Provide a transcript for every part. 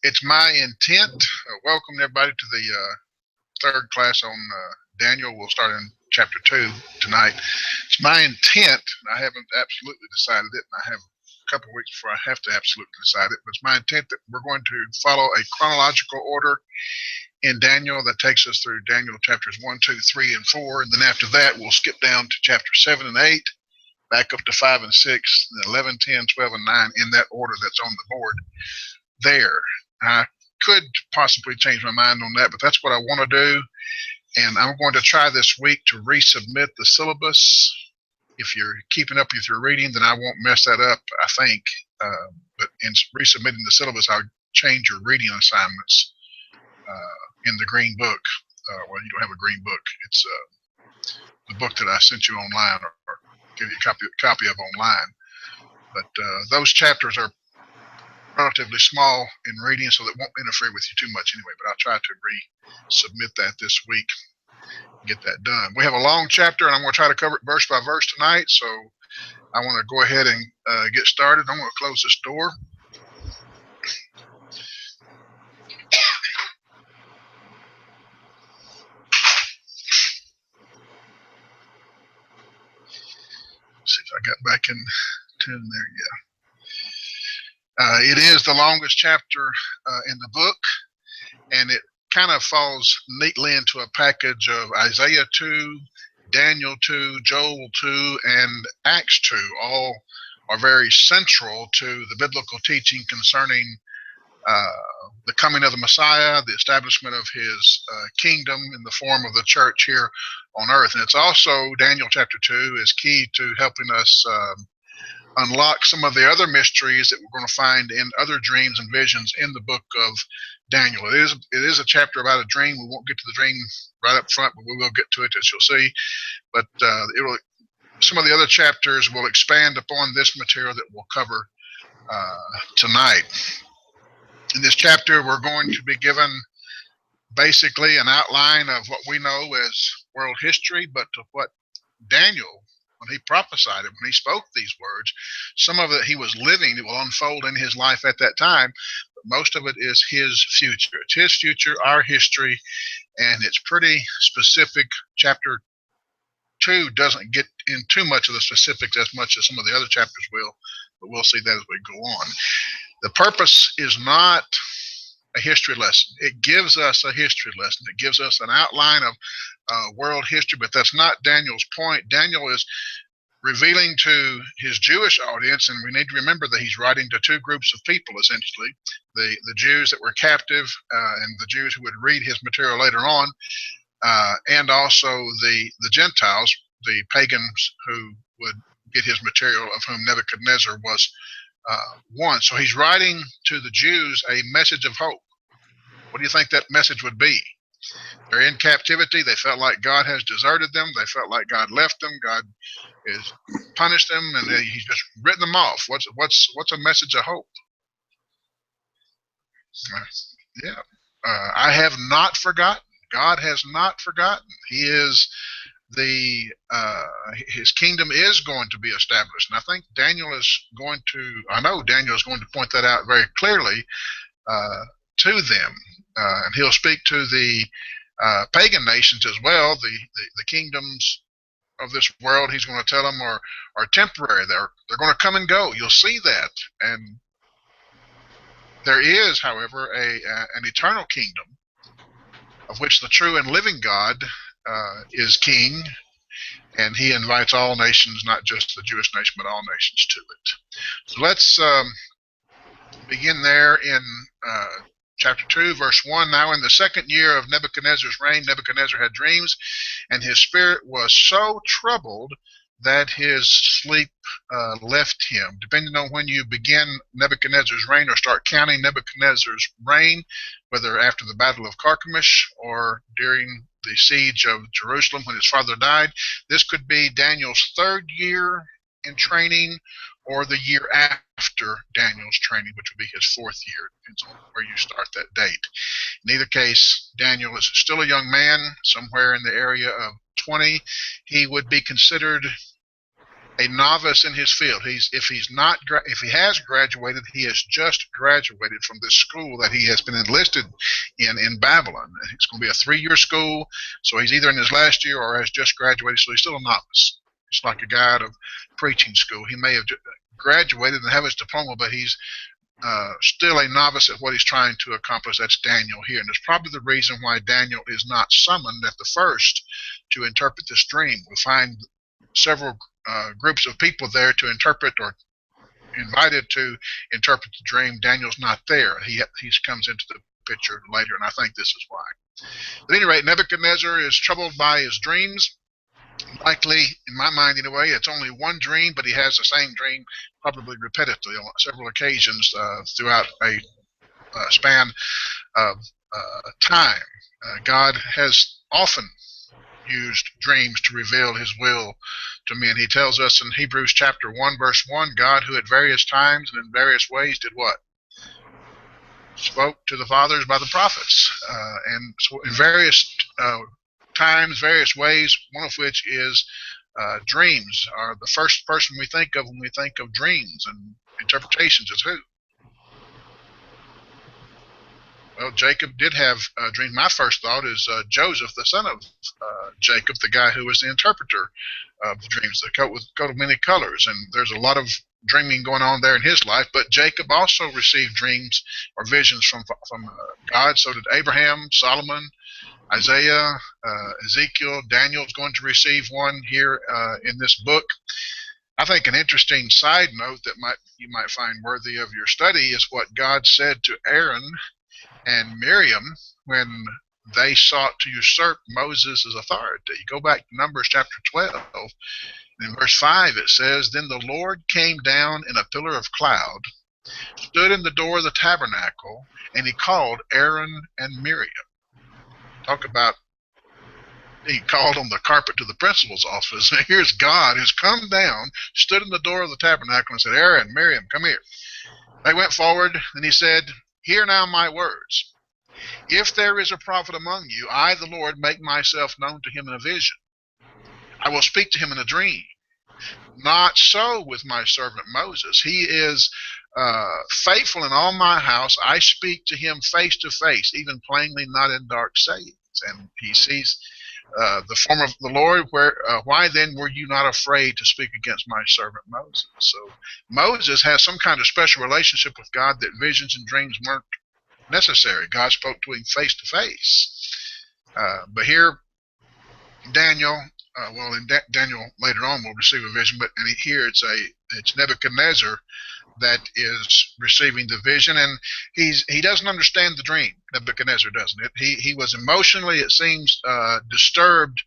It's my intent. Welcome everybody to the third class on Daniel. We'll start in chapter 2 tonight. It's my intent. I haven't absolutely decided it, and I have a couple of weeks before I have to absolutely decide it, but it's my intent that we're going to follow a chronological order in Daniel that takes us through Daniel chapters 1, 2, 3, and 4, and then after that we'll skip down to chapter 7 and 8, back up to 5 and 6, and 11, 10, 12, and 9 in that order that's on the board there. I could possibly change my mind on that, but that's what I want to do. And I'm going to try this week to resubmit the syllabus. If you're keeping up with your reading, then I won't mess that up, I think. But in resubmitting the syllabus, I'll change your reading assignments in the green book. Well, you don't have a green book. It's the book that I sent you online or give you a copy of online. But those chapters are relatively small in reading, so that won't interfere with you too much anyway, but I'll try to resubmit that this week and get that done. We have a long chapter, and I'm going to try to cover it verse by verse tonight, so I want to go ahead and get started. I'm going to close this door. See if I got back in tune there. Yeah. It is the longest chapter in the book, and it kind of falls neatly into a package of Isaiah 2, Daniel 2, Joel 2, and Acts 2. All are very central to the biblical teaching concerning the coming of the Messiah, the establishment of his kingdom in the form of the church here on earth. And it's also, Daniel chapter 2 is key to helping us unlock some of the other mysteries that we're going to find in other dreams and visions in the book of Daniel. It is a chapter about a dream. We won't get to the dream right up front, but we will get to it, as you'll see. But some of the other chapters will expand upon this material that we'll cover tonight. In this chapter, we're going to be given basically an outline of what we know as world history, but to what Daniel, when he prophesied it, when he spoke these words, some of it he was living, it will unfold in his life at that time, but most of it is his future. It's his future, our history, and it's pretty specific. Chapter 2 doesn't get in too much of the specifics as much as some of the other chapters will, but we'll see that as we go on. The purpose is not a history lesson. It gives us a history lesson. It gives us an outline of world history, but that's not Daniel's point. Daniel is revealing to his Jewish audience, and we need to remember that he's writing to two groups of people, essentially, the Jews that were captive and the Jews who would read his material later on, and also the Gentiles, the pagans who would get his material, of whom Nebuchadnezzar was one. So he's writing to the Jews a message of hope. What do you think that message would be? They're in captivity. They felt like God has deserted them. They felt like God left them. God has punished them, and he's just written them off. What's a message of hope? Yeah, I have not forgotten. God has not forgotten. He is his kingdom is going to be established, and I think Daniel is going to. I know Daniel is going to point that out very clearly to them, and he'll speak to the pagan nations as well. The kingdoms of this world, he's going to tell them, are temporary. They're going to come and go. You'll see that, and there is, however, an eternal kingdom of which the true and living God is king, and he invites all nations, not just the Jewish nation, but all nations to it. So let's begin there in chapter 2, verse 1. Now in the second year of Nebuchadnezzar's reign, Nebuchadnezzar had dreams, and his spirit was so troubled that his sleep left him. Depending on when you begin Nebuchadnezzar's reign or start counting Nebuchadnezzar's reign, whether after the Battle of Carchemish or during the siege of Jerusalem when his father died, this could be Daniel's third year in training or the year after Daniel's training, which would be his fourth year. It depends on where you start that date. In either case, Daniel is still a young man, somewhere in the area of 20. He would be considered a novice in his field. If he has graduated, he has just graduated from this school that he has been enlisted in Babylon. It's going to be a 3-year school, so he's either in his last year or has just graduated, so he's still a novice. It's like a guy out of preaching school. He may have graduated and have his diploma, but he's still a novice at what he's trying to accomplish. That's Daniel here, and it's probably the reason why Daniel is not summoned at the first to interpret this dream. We find several groups of people there to interpret, or invited to interpret the dream. Daniel's not there. He comes into the picture later, and I think this is why. At any rate, Nebuchadnezzar is troubled by his dreams. Likely, in my mind anyway, it's only one dream, but he has the same dream, probably repetitively on several occasions throughout a span of time. God has often used dreams to reveal his will to men. He tells us in Hebrews chapter 1, verse 1, God, who at various times and in various ways did what? Spoke to the fathers by the prophets. And so in various times, various ways, one of which is dreams are the first person we think of when we think of dreams and interpretations is who? Well, Jacob did have dreams. My first thought is Joseph, the son of Jacob, the guy who was the interpreter of the dreams, the coat of many colors. And there's a lot of dreaming going on there in his life. But Jacob also received dreams or visions from God. So did Abraham, Solomon, Isaiah, Ezekiel. Daniel's going to receive one here in this book. I think an interesting side note that you might find worthy of your study is what God said to Aaron and Miriam when they sought to usurp Moses' authority. You go back to Numbers chapter 12, and in verse 5 it says, Then the Lord came down in a pillar of cloud, stood in the door of the tabernacle, and he called Aaron and Miriam. Talk about, he called on the carpet to the principal's office. Here's God who's come down, stood in the door of the tabernacle, and said, Aaron, Miriam, come here. They went forward, and he said, Hear now my words. If there is a prophet among you, I, the Lord, make myself known to him in a vision. I will speak to him in a dream. Not so with my servant Moses. He is faithful in all my house. I speak to him face to face, even plainly, not in dark sayings. And he sees the form of the Lord. Why then were you not afraid to speak against my servant Moses? So Moses has some kind of special relationship with God that visions and dreams weren't necessary. God spoke to him face to face. But here, Daniel, Daniel later on will receive a vision, but here it's Nebuchadnezzar that is receiving the vision, and he doesn't understand the dream. Nebuchadnezzar doesn't. He was emotionally, it seems, disturbed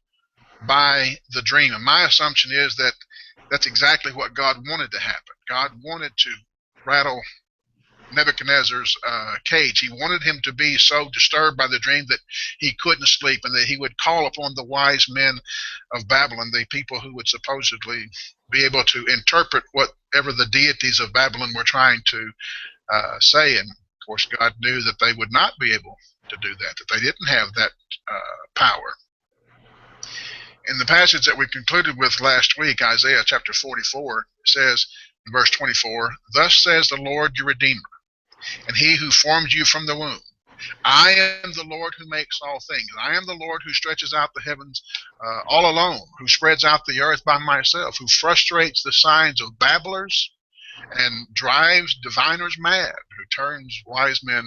by the dream, and my assumption is that that's exactly what God wanted to happen. God wanted to rattle Nebuchadnezzar's cage. He wanted him to be so disturbed by the dream that he couldn't sleep, and that he would call upon the wise men of Babylon, the people who would supposedly be able to interpret whatever the deities of Babylon were trying to say. And of course, God knew that they would not be able to do that they didn't have that power. In the passage that we concluded with last week, Isaiah chapter 44, says in verse 24, Thus says the Lord your Redeemer, and he who formed you from the womb. I am the Lord who makes all things. I am the Lord who stretches out the heavens all alone, who spreads out the earth by myself, who frustrates the signs of babblers and drives diviners mad, who turns wise men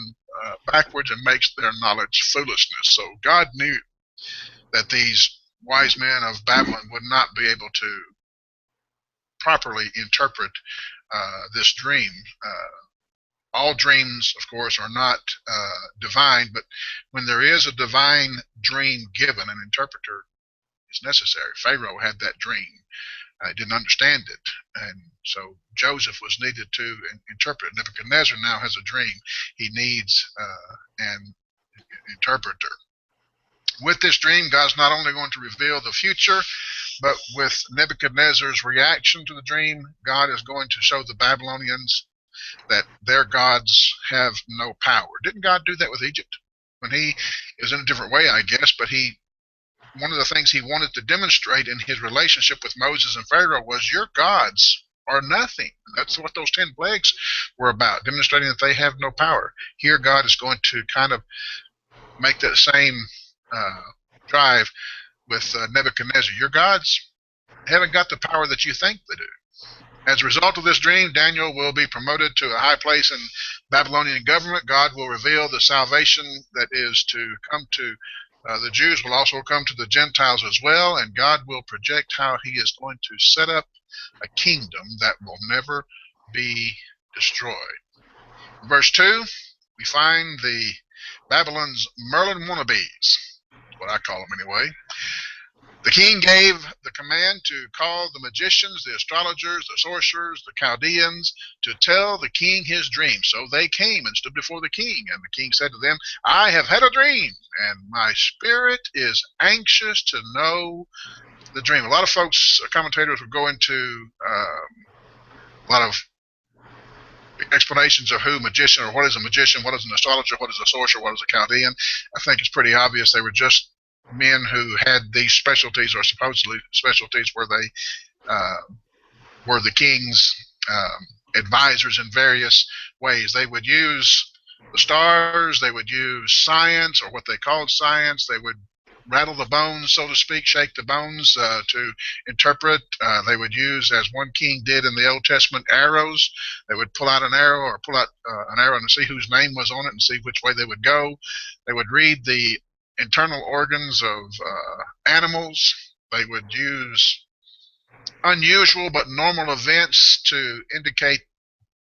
backwards and makes their knowledge foolishness. So God knew that these wise men of Babylon would not be able to properly interpret this dream. All dreams, of course, are not divine, but when there is a divine dream given, an interpreter is necessary. Pharaoh had that dream. Didn't understand it, and so Joseph was needed to interpret. Nebuchadnezzar now has a dream. He needs an interpreter. With this dream, God's not only going to reveal the future, but with Nebuchadnezzar's reaction to the dream, God is going to show the Babylonians that their gods have no power. Didn't God do that with Egypt? When he is in a different way, I guess, but he one of the things he wanted to demonstrate in his relationship with Moses and Pharaoh was your gods are nothing. That's what those 10 plagues were about, demonstrating that they have no power. Here, God is going to kind of make that same drive with Nebuchadnezzar. Your gods haven't got the power that you think they do. As a result of this dream, Daniel will be promoted to a high place in Babylonian government. God will reveal the salvation that is to come to the Jews, will also come to the Gentiles as well, and God will project how he is going to set up a kingdom that will never be destroyed. In verse 2, we find the Babylon's Merlin wannabes, what I call them anyway. The king gave the command to call the magicians, the astrologers, the sorcerers, the Chaldeans, to tell the king his dream. So they came and stood before the king, and the king said to them, I have had a dream, and my spirit is anxious to know the dream. A lot of folks, commentators, will go into a lot of explanations of who magician, or what is a magician, what is an astrologer, what is a sorcerer, what is a Chaldean. I think it's pretty obvious they were just men who had these specialties, or supposedly specialties, where they were the king's advisors in various ways. They would use the stars, they would use science, or what they called science. They would rattle the bones, so to speak, shake the bones to interpret. They would use, as one king did in the Old Testament, arrows. They would pull out an arrow, or pull out an arrow and see whose name was on it and see which way they would go. They would read the internal organs of animals. They would use unusual but normal events to indicate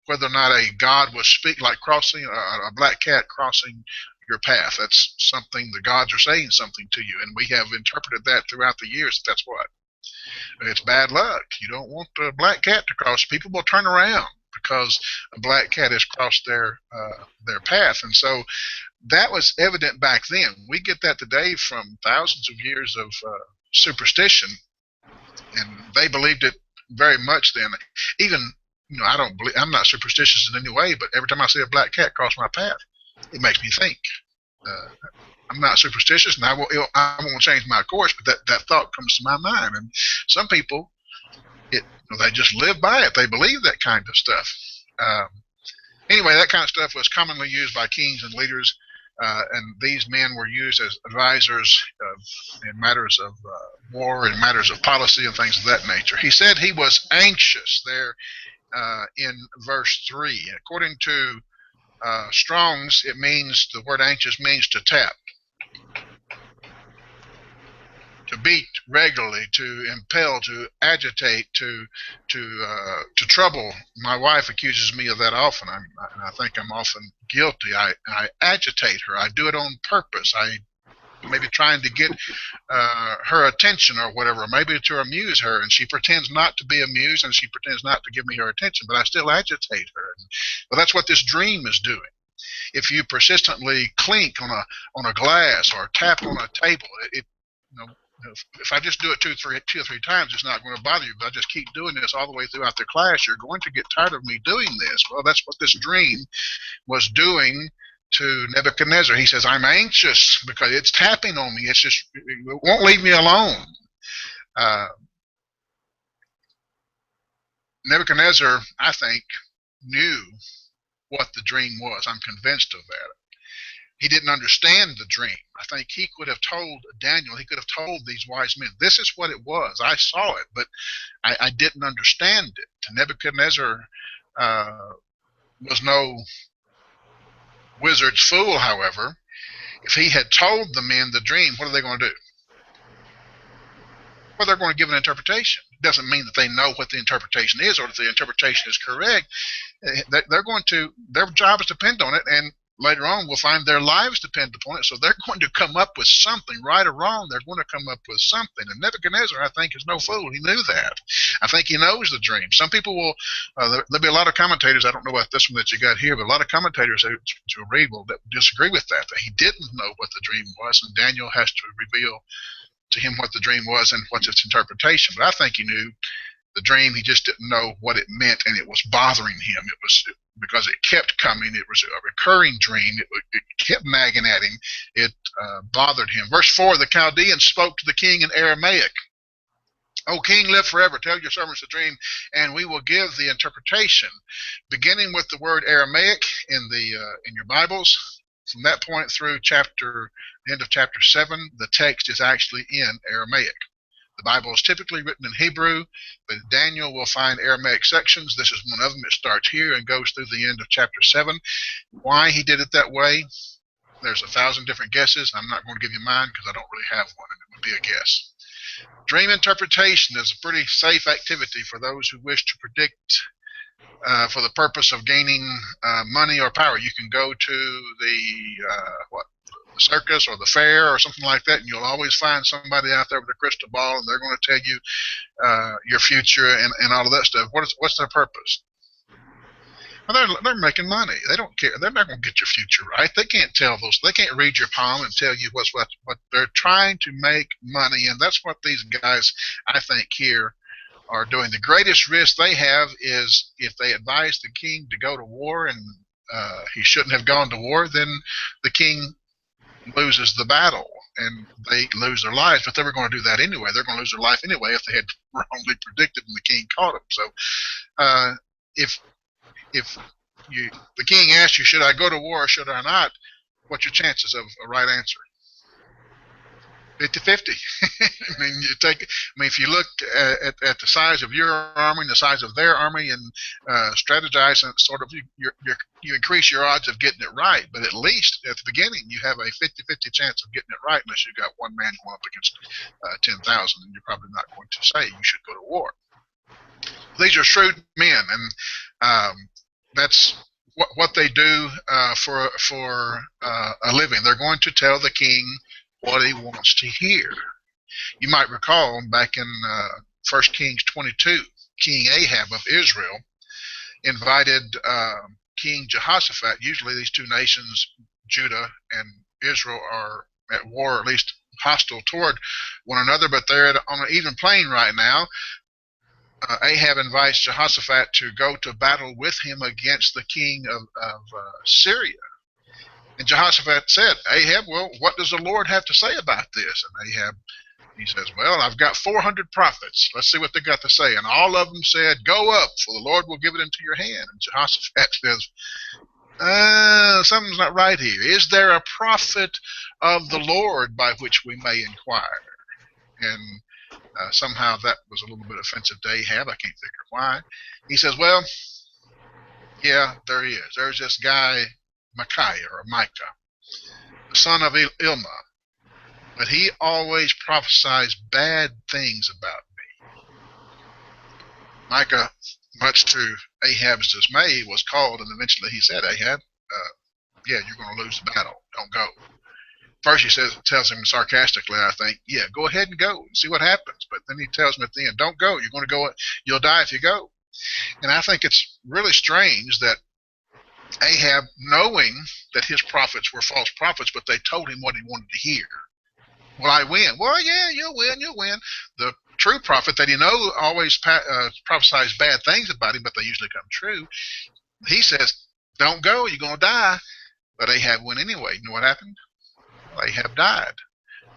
whether or not a god was speaking, like crossing a black cat crossing your path. That's something the gods are saying something to you, and we have interpreted that throughout the years. That's what. It's bad luck. You don't want a black cat to cross. People will turn around because a black cat has crossed their path, and so that was evident back then. We get that today from thousands of years of superstition, and they believed it very much then. Even, I'm not superstitious in any way, but every time I see a black cat cross my path, it makes me think. I'm not superstitious, and I won't change my course, but that thought comes to my mind. And some people, they just live by it. They believe that kind of stuff. Anyway, that kind of stuff was commonly used by kings and leaders. And these men were used as advisors in matters of war and matters of policy and things of that nature. He said he was anxious there in verse 3. According to Strong's, the word anxious means to tap, to beat regularly, to impel, to agitate, to trouble. My wife accuses me of that often, and I think I'm often guilty. I agitate her. I do it on purpose. I maybe trying to get her attention or whatever, maybe to amuse her, and she pretends not to be amused, and she pretends not to give me her attention, but I still agitate her. Well, that's what this dream is doing. If you persistently clink on a glass or tap on a table, if I just do it two or three times, it's not going to bother you. But I just keep doing this all the way throughout the class, you're going to get tired of me doing this. Well, that's what this dream was doing to Nebuchadnezzar. He says, I'm anxious because it's tapping on me. It won't leave me alone. Nebuchadnezzar, I think, knew what the dream was. I'm convinced of that. He didn't understand the dream. I think he could have told Daniel, he could have told these wise men, this is what it was. I saw it, but I didn't understand it. Nebuchadnezzar was no wizard's fool, however. If he had told the men the dream, what are they going to do? Well, they're going to give an interpretation. It doesn't mean that they know what the interpretation is or that the interpretation is correct. Their jobs depend on it, and later on we'll find their lives depend upon it. So they're going to come up with something, right or wrong. They're going to come up with something. And Nebuchadnezzar, I think, is no fool. He knew that. I think he knows the dream. Some people will, there'll be a lot of commentators, I don't know about this one that you got here, but a lot of commentators that you'll read will disagree with that he didn't know what the dream was, and Daniel has to reveal to him what the dream was and what's its interpretation. But I think he knew the dream. He just didn't know what it meant, and it was bothering him. because it kept coming. It was a recurring dream. It kept nagging at him. It bothered him. Verse 4, the Chaldeans spoke to the king in Aramaic. O king, live forever. Tell your servants the dream, and we will give the interpretation. Beginning with the word Aramaic in your Bibles, from that point through the end of chapter 7, the text is actually in Aramaic. The Bible is typically written in Hebrew, but Daniel will find Aramaic sections. This is one of them. It starts here and goes through the end of chapter 7. Why he did it that way, there's 1,000 different guesses. I'm not going to give you mine because I don't really have one, and it would be a guess. Dream interpretation is a pretty safe activity for those who wish to predict for the purpose of gaining money or power. You can go to the circus or the fair or something like that, and you'll always find somebody out there with a crystal ball, and they're going to tell you your future and all of that stuff. What's their purpose? Well, they're making money. They don't care. They're not going to get your future right. They can't tell those. They can't read your palm and tell you what. They're trying to make money, and that's what these guys, I think, here are doing. The greatest risk they have is if they advise the king to go to war, and he shouldn't have gone to war, then the king loses the battle and they lose their lives. But they were going to do that anyway. They're going to lose their life anyway if they had wrongly predicted and the king caught them. So if the king asks you, should I go to war or should I not, what's your chances of a right answer? 50-50. If you look at the size of your army and the size of their army and strategize, and sort of you increase your odds of getting it right. But at least at the beginning, you have a 50-50 chance of getting it right, unless you've got one man going up against 10,000, and you're probably not going to say you should go to war. These are shrewd men, and that's what they do for a living. They're going to tell the king what he wants to hear. You might recall back in 1 Kings 22, King Ahab of Israel invited King Jehoshaphat. Usually these two nations, Judah and Israel, are at war, or at least hostile toward one another, but they're on an even plane right now. Ahab invites Jehoshaphat to go to battle with him against the king of Syria. And Jehoshaphat said, Ahab, well, what does the Lord have to say about this? And Ahab, he says, well, I've got 400 prophets. Let's see what they got to say. And all of them said, go up, for the Lord will give it into your hand. And Jehoshaphat says, something's not right here. Is there a prophet of the Lord by which we may inquire? And somehow that was a little bit offensive to Ahab. I can't figure why. He says, well, yeah, there he is. There's this guy, Micaiah, the son of Ilma. But he always prophesies bad things about me. Micah, much to Ahab's dismay, was called, and eventually he said, Ahab, yeah, you're going to lose the battle. Don't go. First he tells him sarcastically, I think, yeah, go ahead and go and see what happens. But then he tells him at the end, don't go. You're going to go. You'll die if you go. And I think it's really strange that Ahab, knowing that his prophets were false prophets, but they told him what he wanted to hear. Will I win? Well, yeah, you'll win. The true prophet that he knows always prophesies bad things about him, but they usually come true. He says, don't go, you're going to die. But Ahab went anyway. You know what happened? Well, Ahab died.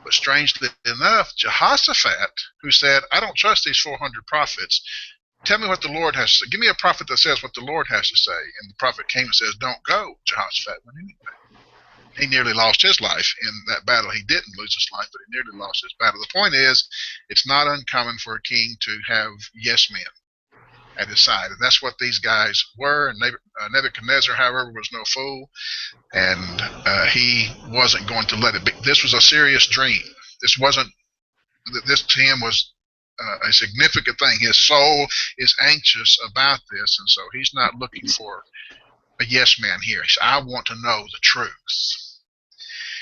But strangely enough, Jehoshaphat, who said, I don't trust these 400 prophets, tell me what the Lord has to say. Give me a prophet that says what the Lord has to say. And the prophet came and says, don't go. Jehoshaphat went anyway. He nearly lost his life in that battle. He didn't lose his life, but he nearly lost his battle. The point is, it's not uncommon for a king to have yes men at his side. And that's what these guys were. And Nebuchadnezzar, however, was no fool. And he wasn't going to let it be. This was a serious dream. This to him was a significant thing. His soul is anxious about this. And so he's not looking for a yes man here. He said, I want to know the truth.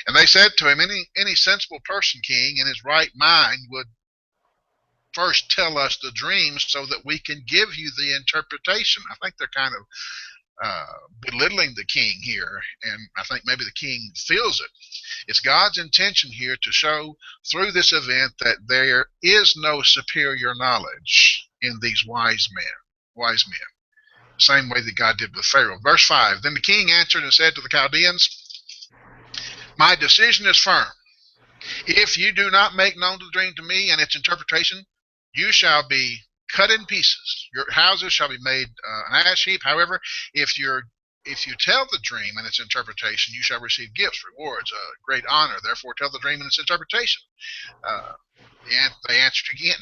And they said to him, any sensible person, king, in his right mind would first tell us the dream so that we can give you the interpretation. I think they're kind of belittling the king here, and I think maybe the king feels it. It's God's intention here to show through this event that there is no superior knowledge in these wise men. same way that God did with Pharaoh. Verse 5, then the king answered and said to the Chaldeans, my decision is firm. If you do not make known the dream to me and its interpretation, you shall be cut in pieces. Your houses shall be made an ash heap. However, if you tell the dream and its interpretation, you shall receive gifts, rewards, great honor. Therefore, tell the dream and its interpretation. They answered again,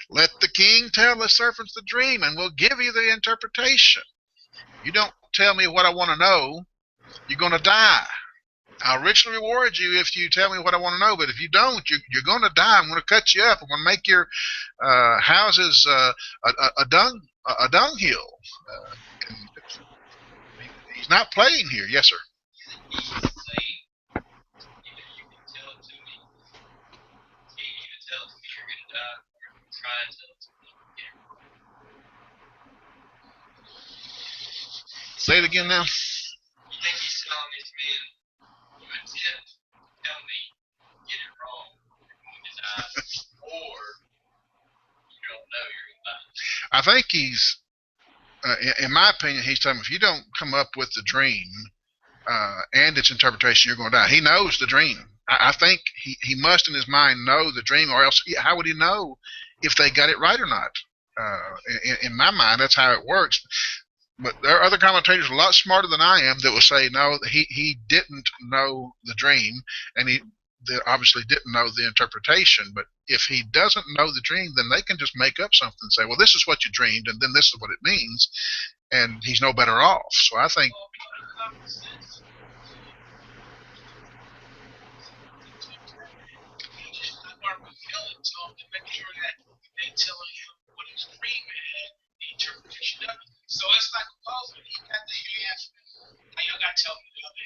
let the king tell the servants the dream, and we'll give you the interpretation. You don't tell me what I want to know, you're going to die. I'll richly reward you if you tell me what I want to know, but if you don't, you're going to die. I'm going to cut you up. I'm going to make your houses a dunghill. He's not playing here. Yes, sir. Say it again now. You think he's telling this man, you attempt to tell me, get it wrong, you're going to die, or you don't know you're going to die? I think he's, in my opinion, he's telling me, if you don't come up with the dream and its interpretation, you're going to die. He knows the dream. I think he must in his mind know the dream, or else how would he know if they got it right or not? In my mind, that's how it works. But there are other commentators a lot smarter than I am that will say, no, he didn't know the dream, and he obviously didn't know the interpretation. But if he doesn't know the dream, then they can just make up something and say, well, this is what you dreamed, and then this is what it means, and he's no better off. So I think... So it's like a puzzle. He got the answer. Now you got to tell me the other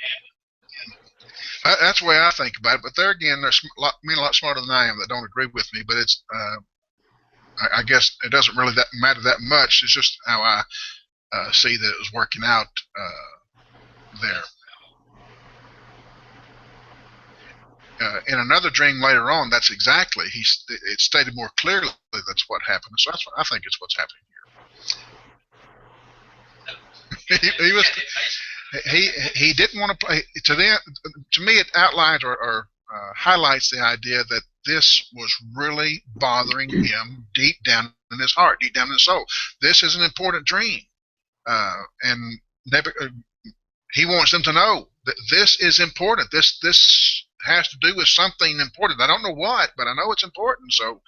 half. That's the way I think about it. But there again, there's men a lot smarter than I am that don't agree with me. But it's, I guess it doesn't really matter that much. It's just how I see that it was working out there. In another dream later on, that's exactly, it's stated more clearly that's what happened. So that's what I think is what's happening here. He didn't want to play to them. To me, it outlines or highlights the idea that this was really bothering him deep down in his heart, deep down in his soul. This is an important dream, and he wants them to know that this is important. This has to do with something important. I don't know what, but I know it's important. So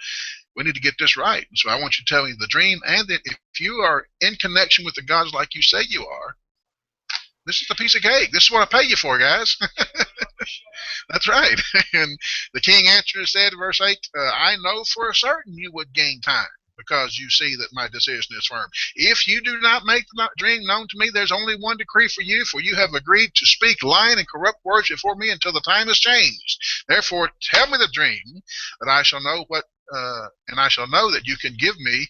we need to get this right. So I want you to tell me the dream, and that if you are in connection with the gods like you say you are, this is a piece of cake. This is what I pay you for, guys. That's right. And the king answered and said, verse 8, I know for a certain you would gain time, because you see that my decision is firm. If you do not make the dream known to me, there's only one decree for you have agreed to speak lying and corrupt words before me until the time is changed. Therefore, tell me the dream, that I shall know what, and I shall know that you can give me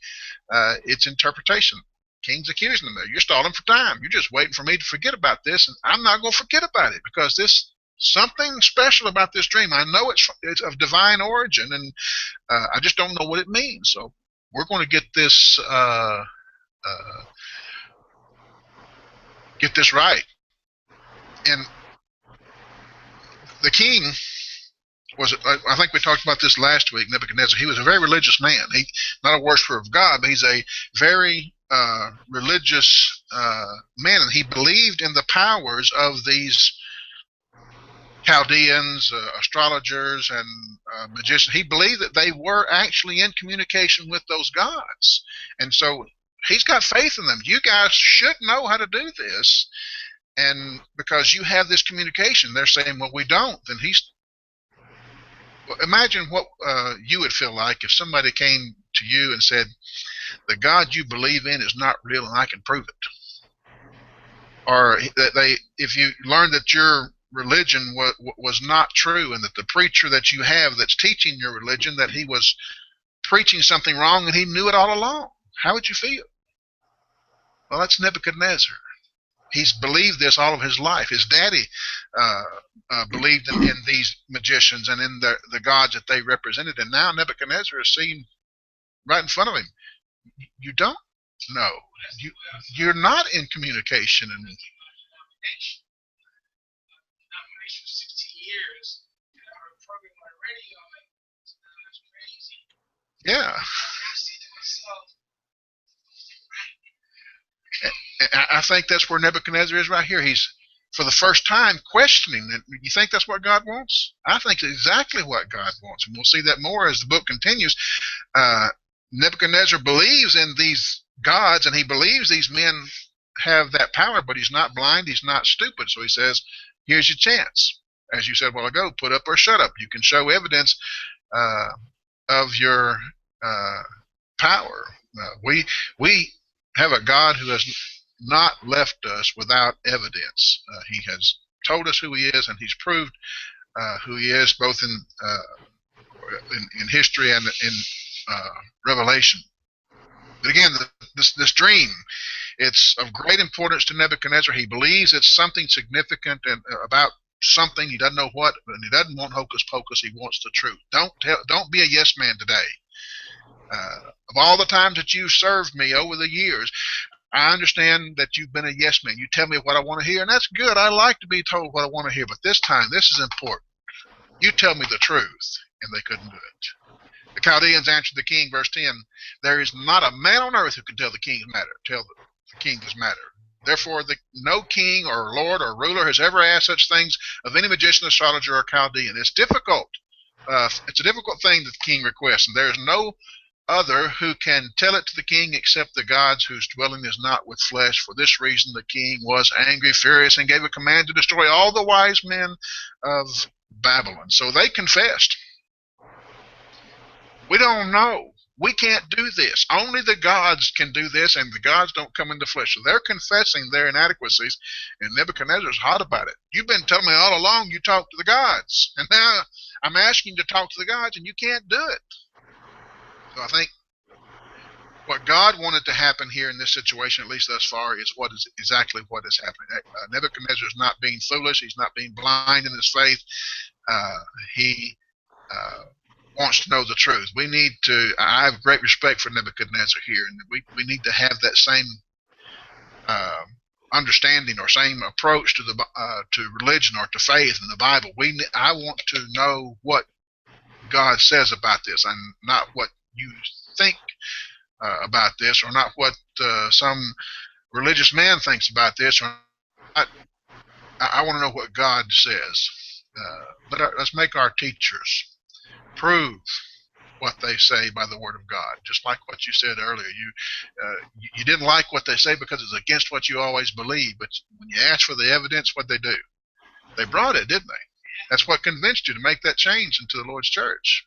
its interpretation. King's accusing them. You're stalling for time. You're just waiting for me to forget about this, and I'm not going to forget about it, because this something special about this dream. I know it's of divine origin, and I just don't know what it means. So we're going to get this right. And the king was, I think we talked about this last week, Nebuchadnezzar. He was a very religious man. He not a worshiper of God, but he's a very religious man, and he believed in the powers of these Chaldeans, astrologers, and magicians. He believed that they were actually in communication with those gods, and so he's got faith in them. You guys should know how to do this, and because you have this communication, they're saying, well, we don't. Then imagine what you would feel like if somebody came to you and said, the God you believe in is not real and I can prove it. Or if you learn that your religion was not true, and that the preacher that you have that's teaching your religion, that he was preaching something wrong and he knew it all along, how would you feel? Well, that's Nebuchadnezzar. He's believed this all of his life. His daddy believed in these magicians and in the gods that they represented, and now Nebuchadnezzar is seen right in front of him. You don't No, you're not in communication. And I've been for 16 years, and I heard a program on the radio, I'm like, that's crazy. yeah, I see to myself, I think that's where Nebuchadnezzar is right here. He's, for the first time, questioning that. You think that's what God wants? I think it's exactly what God wants. And we'll see that more as the book continues. Nebuchadnezzar believes in these gods, and he believes these men have that power, but he's not blind, he's not stupid. So he says, here's your chance. As you said a while ago, put up or shut up. You can show evidence of your power. We have a God who has not left us without evidence. He has told us who he is, and he's proved who he is, both in history and in Revelation. But again, this dream, it's of great importance to Nebuchadnezzar. He believes it's something significant and about something. He doesn't know what, and he doesn't want hocus pocus. He wants the truth. Don't be a yes man today. Of all the times that you served me over the years, I understand that you've been a yes man. You tell me what I want to hear, and that's good. I like to be told what I want to hear, but this time, this is important. You tell me the truth. And they couldn't do it. The Chaldeans answered the king, verse 10, there is not a man on earth who can tell the king this matter. Therefore, no king or lord or ruler has ever asked such things of any magician, astrologer, or Chaldean. It's difficult. It's a difficult thing that the king requests, and there is no other who can tell it to the king except the gods whose dwelling is not with flesh. For this reason the king was angry, furious, and gave a command to destroy all the wise men of Babylon. So they confessed. We don't know. We can't do this. Only the gods can do this, and the gods don't come into flesh. So they're confessing their inadequacies, and Nebuchadnezzar's hot about it. You've been telling me all along you talk to the gods, and now I'm asking you to talk to the gods, and you can't do it. So I think what God wanted to happen here in this situation, at least thus far, is exactly what is happening. Nebuchadnezzar is not being foolish. He's not being blind in his faith. He wants to know the truth. I have great respect for Nebuchadnezzar here, and we need to have that same understanding or same approach to religion or to faith in the Bible. I want to know what God says about this, and not what you think about this, or not what some religious man thinks about this. I want to know what God says. Let's make our teachers prove what they say by the word of God. Just like what you said earlier, you didn't like what they say because it's against what you always believe. But when you ask for the evidence, what they do? They brought it, didn't they? That's what convinced you to make that change into the Lord's church.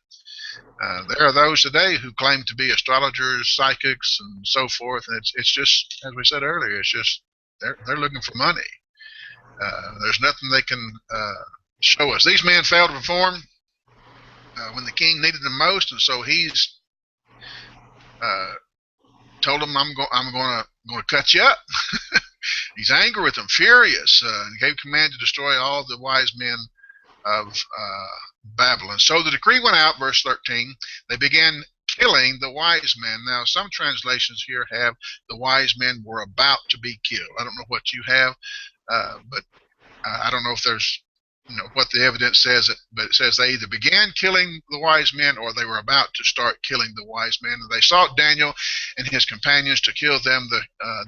There are those today who claim to be astrologers, psychics, and so forth. And it's just, as we said earlier, it's just they're looking for money. There's nothing they can show us. These men failed to perform when the king needed them most, and so he's told them, "I'm going to cut you up." He's angry with them, furious, and gave command to destroy all the wise men of Babylon. So the decree went out, verse 13. They began killing the wise men. Now, some translations here have the wise men were about to be killed. I don't know what you have, but I don't know if there's what the evidence says, but it says they either began killing the wise men or they were about to start killing the wise men. And they sought Daniel and his companions to kill them.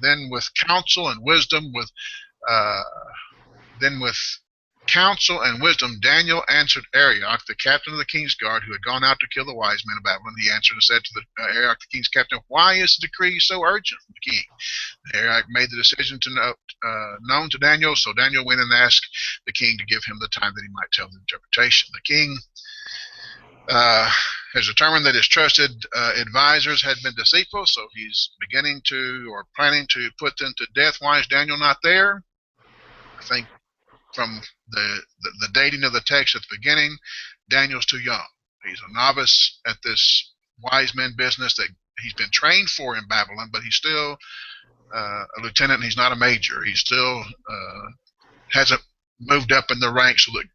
Then with counsel and wisdom, Daniel answered Arioch, the captain of the king's guard, who had gone out to kill the wise men of Babylon. He answered and said to Arioch, the king's captain, "Why is the decree so urgent from the king?" Arioch made the decision known to Daniel, so Daniel went and asked the king to give him the time that he might tell the interpretation. The king has determined that his trusted advisors had been deceitful, so he's planning to put them to death. Why is Daniel not there? I think from the dating of the text at the beginning, Daniel's too young. He's a novice at this wise men business that he's been trained for in Babylon, but he's still a lieutenant, and he's not a major. He still hasn't moved up in the ranks so that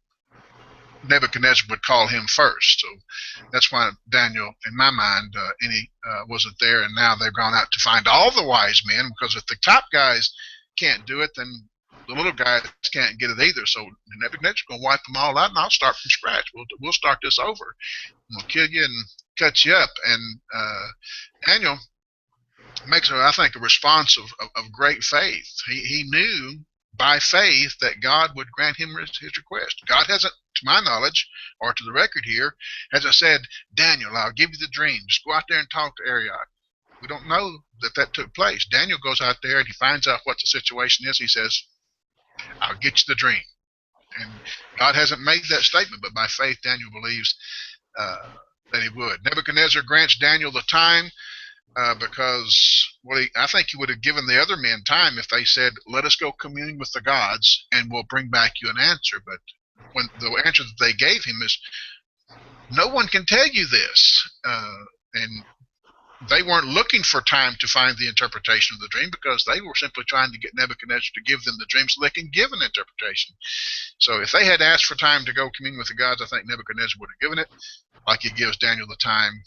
Nebuchadnezzar would call him first. So that's why Daniel, in my mind, wasn't there, and now they've gone out to find all the wise men, because if the top guys can't do it, then the little guys can't get it either. So Nebuchadnezzar's going to wipe them all out, and I'll start from scratch. We'll start this over. We'll kill you and cut you up. And Daniel makes, I think, a response of great faith. He knew by faith that God would grant him his request. God hasn't, to my knowledge, or to the record here, as I said, Daniel, I'll give you the dream. Just go out there and talk to Arioch. We don't know that took place. Daniel goes out there and he finds out what the situation is. He says, I'll get you the dream. And God hasn't made that statement, but by faith, Daniel believes that he would. Nebuchadnezzar grants Daniel the time because I think he would have given the other men time if they said, let us go commune with the gods and we'll bring back you an answer. But when the answer that they gave him is, no one can tell you this. And they weren't looking for time to find the interpretation of the dream, because they were simply trying to get Nebuchadnezzar to give them the dream so they can give an interpretation. So if they had asked for time to go commune with the gods, I think Nebuchadnezzar would have given it, like he gives Daniel the time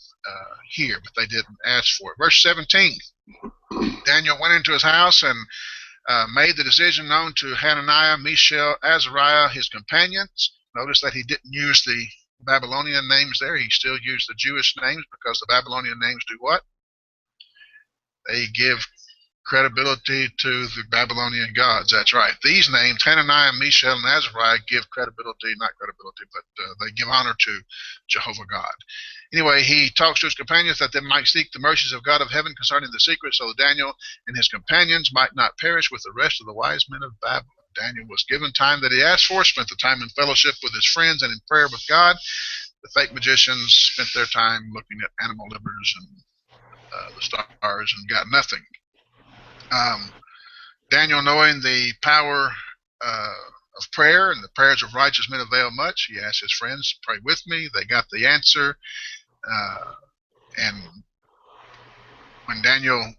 here, but they didn't ask for it. Verse 17, Daniel went into his house and made the decision known to Hananiah, Mishael, Azariah, his companions. Notice that he didn't use the Babylonian names there. He still used the Jewish names, because the Babylonian names do what? They give credibility to the Babylonian gods. That's right. These names, Hananiah, Mishael, and Azariah, give credibility, not credibility, but they give honor to Jehovah God. Anyway, he talks to his companions that they might seek the mercies of God of heaven concerning the secret, so that Daniel and his companions might not perish with the rest of the wise men of Babylon. Daniel was given time that he asked for, spent the time in fellowship with his friends and in prayer with God. The fake magicians spent their time looking at animal livers and the stars and got nothing. Daniel, knowing the power of prayer and the prayers of righteous men avail much, he asked his friends, pray with me. They got the answer. And when Daniel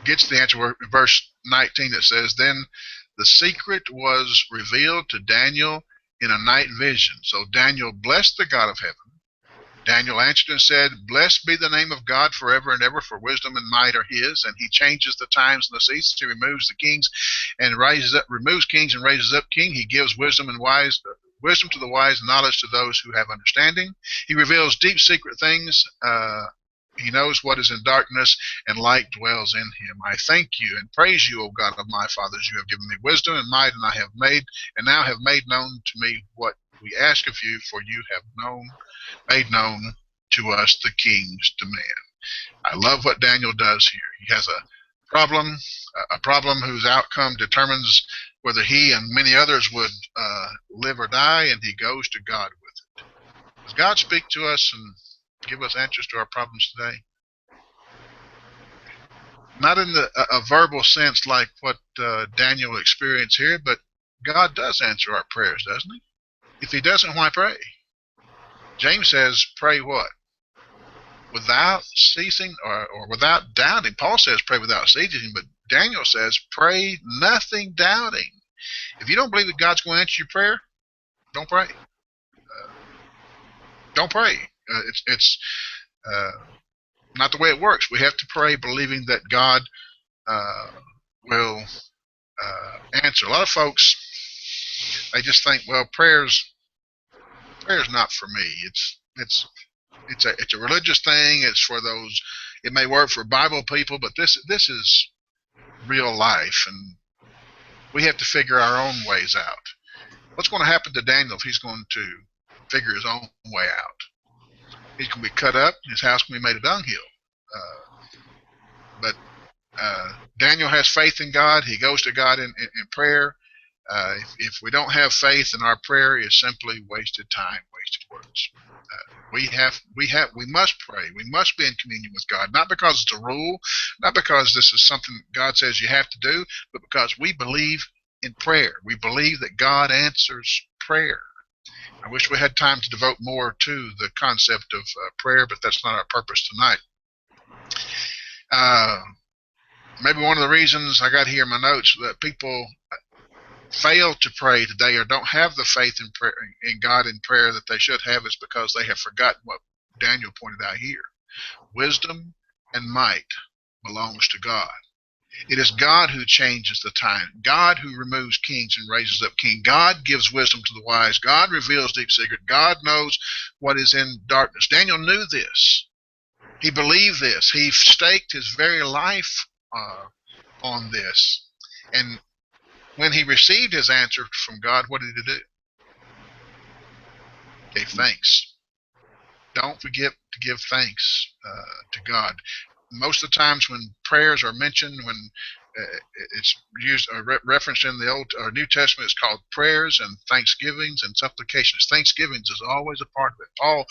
gets the answer, in verse 19 it says, then the secret was revealed to Daniel in a night vision. So Daniel blessed the God of heaven. Daniel answered and said, blessed be the name of God forever and ever, for wisdom and might are his, and he changes the times and the seasons. He removes the kings and removes kings and raises up king. He gives wisdom to the wise, and knowledge to those who have understanding. He reveals deep secret things. He knows what is in darkness, and light dwells in him. I thank you and praise you, O God of my fathers. You have given me wisdom and might, and I have now made known to me what we ask of you, for you have made known to us the king's demand. I love what Daniel does here. He has a problem whose outcome determines whether he and many others would live or die, and he goes to God with it. Does God speak to us and give us answers to our problems today? Not in a verbal sense like what Daniel experienced here, but God does answer our prayers, doesn't he? If he doesn't, why pray? James says, pray what? Without ceasing or without doubting. Paul says pray without ceasing, but Daniel says pray nothing doubting. If you don't believe that God's going to answer your prayer, don't pray. Don't pray. It's not the way it works. We have to pray believing that God will answer. A lot of folks, they just think, well, prayer's not for me. It's a religious thing. It's for those. It may work for Bible people, but this is real life, and we have to figure our own ways out. What's going to happen to Daniel if he's going to figure his own way out? He's going to be cut up. His house can be made a dunghill. But Daniel has faith in God. He goes to God in prayer. If we don't have faith, then our prayer is simply wasted time, wasted words. We must pray. We must be in communion with God, not because it's a rule, not because this is something God says you have to do, but because we believe in prayer. We believe that God answers prayer. I wish we had time to devote more to the concept of prayer, but that's not our purpose tonight. Maybe one of the reasons I got here in my notes that people fail to pray today or don't have the faith in prayer, in God in prayer that they should have is because they have forgotten what Daniel pointed out here. Wisdom and might belongs to God. It is God who changes the time. God who removes kings and raises up kings. God gives wisdom to the wise. God reveals deep secret. God knows what is in darkness. Daniel knew this. He believed this. He staked his very life on this. And when he received his answer from God, what did he do? Gave thanks. Don't forget to give thanks to God. Most of the times when prayers are mentioned, when it's used or referenced in the Old or New Testament, it's called prayers and thanksgivings and supplications. Thanksgivings is always a part of it. Paul,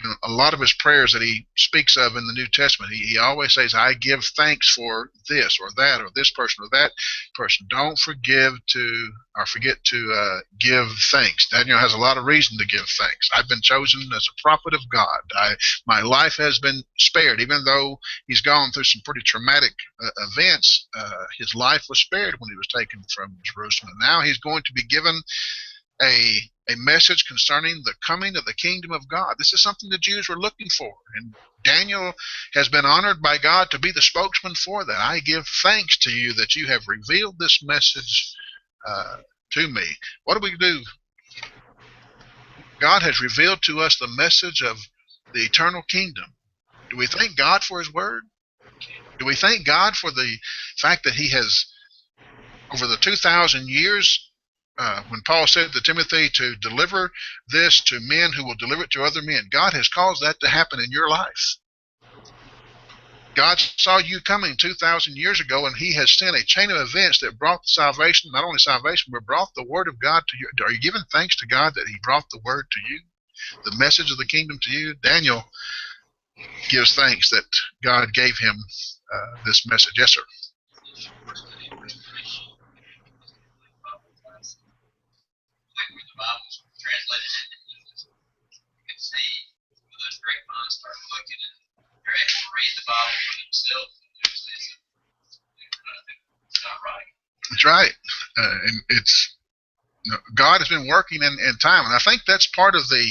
in a lot of his prayers that he speaks of in the New Testament, he always says, I give thanks for this or that or this person or that person. Don't forget to give thanks. Daniel has a lot of reason to give thanks. I've been chosen as a prophet of God. My life has been spared, even though he's gone through some pretty traumatic events. His life was spared when he was taken from Jerusalem. And now he's going to be given a message concerning the coming of the kingdom of God. This is something the Jews were looking for, and Daniel has been honored by God to be the spokesman for that. I give thanks to you that you have revealed this message to me. What do we do? God has revealed to us the message of the eternal kingdom. Do we thank God for his word? Do we thank God for the fact that he has, over the 2,000 years, when Paul said to Timothy to deliver this to men who will deliver it to other men, God has caused that to happen in your life. God saw you coming 2,000 years ago, and he has sent a chain of events that brought salvation, not only salvation, but brought the word of God to you. Are you giving thanks to God that he brought the word to you, the message of the kingdom to you? Daniel gives thanks that God gave him this message. Yes, sir. The Bible's translated into English. You can see some of those great minds start looking and they're able to read the Bible for themselves. It's not right. That's right. And it's, God has been working in time, and I think that's part of the.